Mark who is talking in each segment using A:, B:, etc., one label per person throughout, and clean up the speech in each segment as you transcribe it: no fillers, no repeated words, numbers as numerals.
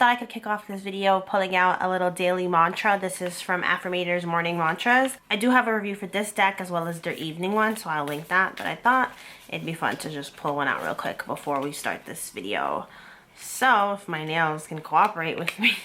A: thought I could kick off this video pulling out a little daily mantra. This is from Affirmator's Morning Mantras. I do have a review for this deck as well as their evening one, so I'll link that, but I thought it'd be fun to just pull one out real quick before we start this video. So, if my nails can cooperate with me.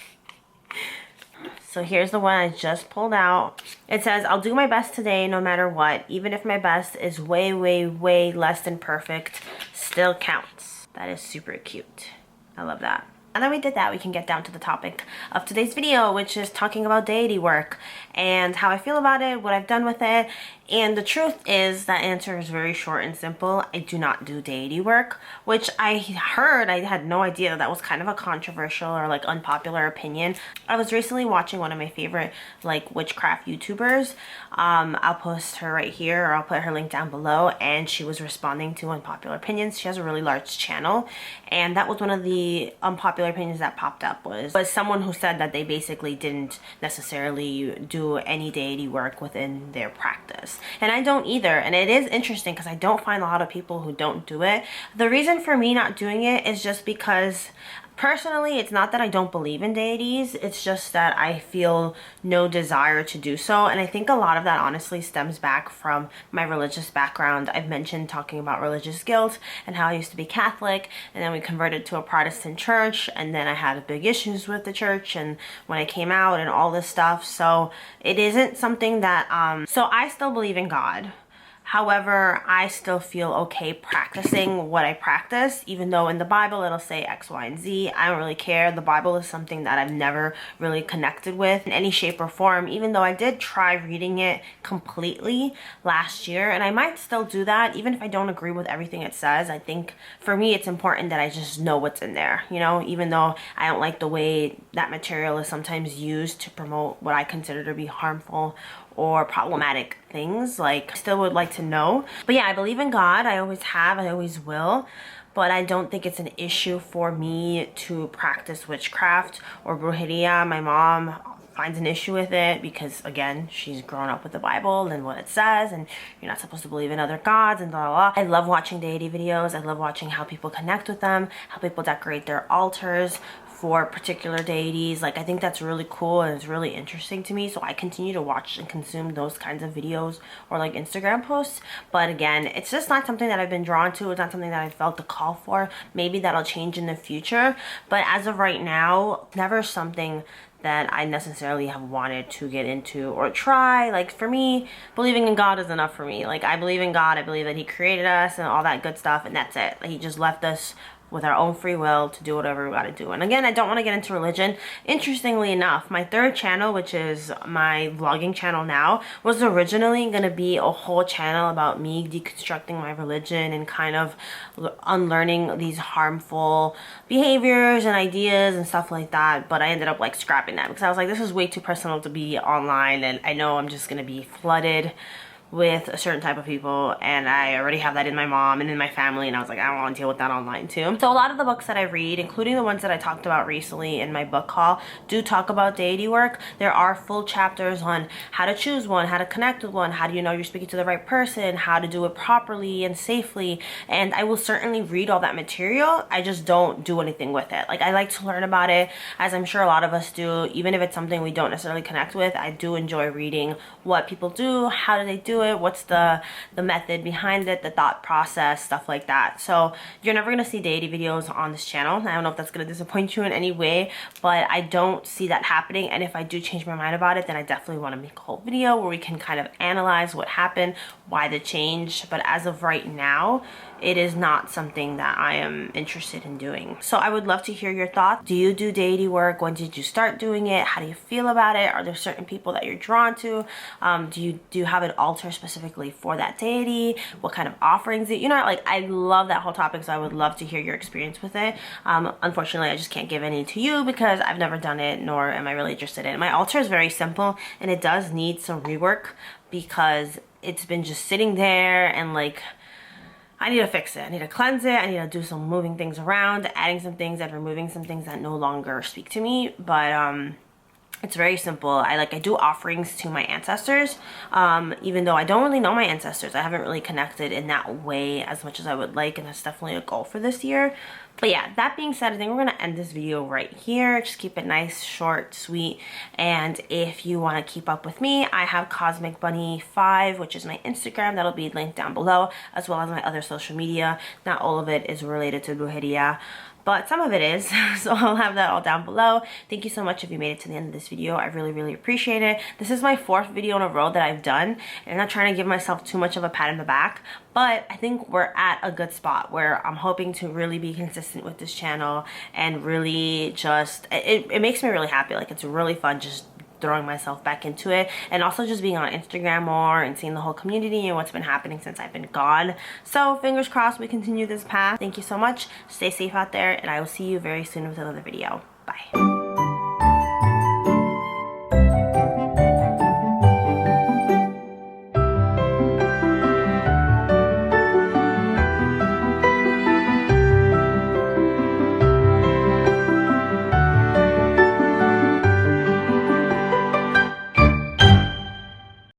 A: So here's the one I just pulled out. It says, I'll do my best today no matter what. Even if my best is way, way, way less than perfect, still counts. That is super cute. I love that. And then we did that, we can get down to the topic of today's video, which is talking about deity work and how I feel about it, what I've done with it. And the truth is, that answer is very short and simple. I do not do deity work, which I heard, I had no idea that was kind of a controversial or like unpopular opinion. I was recently watching one of my favorite like witchcraft YouTubers. I'll post her right here, or I'll put her link down below, and she was responding to unpopular opinions. She has a really large channel, and that was one of the unpopular opinions that popped up was someone who said that they basically didn't necessarily do any deity work within their practice. And I don't either, and it is interesting because I don't find a lot of people who don't do it. The reason for me not doing it is just because personally, it's not that I don't believe in deities, it's just that I feel no desire to do so. And I think a lot of that honestly stems back from my religious background. I've mentioned talking about religious guilt and how I used to be Catholic, and then we converted to a Protestant church, and then I had big issues with the church and when I came out and all this stuff. So it isn't something that, so I still believe in God. However, I still feel okay practicing what I practice, even though in the Bible it'll say X, Y, and Z. I don't really care. The Bible is something that I've never really connected with in any shape or form, even though I did try reading it completely last year, and I might still do that, even if I don't agree with everything it says. I think for me it's important that I just know what's in there, you know, even though I don't like the way that material is sometimes used to promote what I consider to be harmful or problematic things. Like, I still would like to know. But yeah, I believe in God. I always have, I always will. But I don't think it's an issue for me to practice witchcraft or brujeria. My mom finds an issue with it because, again, she's grown up with the Bible and what it says, and you're not supposed to believe in other gods and blah, blah, blah. I love watching deity videos. I love watching how people connect with them, how people decorate their altars for particular deities. Like, I think that's really cool and it's really interesting to me, so I continue to watch and consume those kinds of videos or like Instagram posts. But again, it's just not something that I've been drawn to. It's not something that I felt the call for. Maybe that'll change in the future, but as of right now, never something that I necessarily have wanted to get into or try. Like, for me, believing in God is enough for me. Like, I believe in God. I believe that he created us and all that good stuff, and that's it. Like, he just left us with our own free will to do whatever we gotta do. And again, I don't want to get into religion. Interestingly enough, my third channel, which is my vlogging channel now, was originally gonna be a whole channel about me deconstructing my religion and kind of unlearning these harmful behaviors and ideas and stuff like that. But I ended up like scrapping that because I was like, this is way too personal to be online, and I know I'm just gonna be flooded with a certain type of people, and I already have that in my mom and in my family, and I was like, I don't want to deal with that online too. So a lot of the books that I read, including the ones that I talked about recently in my book haul, do talk about deity work. There are full chapters on how to choose one, how to connect with one, how do you know you're speaking to the right person, how to do it properly and safely, and I will certainly read all that material. I just don't do anything with it. Like, I like to learn about it, as I'm sure a lot of us do, even if it's something we don't necessarily connect with. I do enjoy reading what people do, how do they do it, what's the method behind it, the thought process, stuff like that. So you're never gonna see deity videos on this channel. I don't know if that's gonna disappoint you in any way, but I don't see that happening. And if I do change my mind about it, then I definitely want to make a whole video where we can kind of analyze what happened, why the change. But as of right now, it is not something that I am interested in doing. So I would love to hear your thoughts. Do you do deity work? When did you start doing it? How do you feel about it? Are there certain people that you're drawn to? Do you have an altar specifically for that deity? What kind of offerings you know, like, I love that whole topic, so I would love to hear your experience with it. Unfortunately, I just can't give any to you because I've never done it, nor am I really interested in it. My altar is very simple, and it does need some rework because it's been just sitting there, and like, I need to fix it. I need to cleanse it. I need to do some moving things around, adding some things and removing some things that no longer speak to me. But It's very simple. I do offerings to my ancestors, even though I don't really know my ancestors. I haven't really connected in that way as much as I would like, and that's definitely a goal for this year. But yeah, that being said, I think we're gonna end this video right here. Just keep it nice, short, sweet. And if you want to keep up with me, I have Cosmic Bunny 5, which is my Instagram. That'll be linked down below, as well as my other social media. Not all of it is related to brujeria, but some of it is, so I'll have that all down below. Thank you so much if you made it to the end of this video. I really, really appreciate it. This is my 4th video in a row that I've done, and I'm not trying to give myself too much of a pat in the back, but I think we're at a good spot where I'm hoping to really be consistent with this channel and really just, it makes me really happy. Like, it's really fun just throwing myself back into it, and also just being on Instagram more and seeing the whole community and what's been happening since I've been gone. So fingers crossed we continue this path. Thank you so much. Stay safe out there, and I will see you very soon with another video. Bye.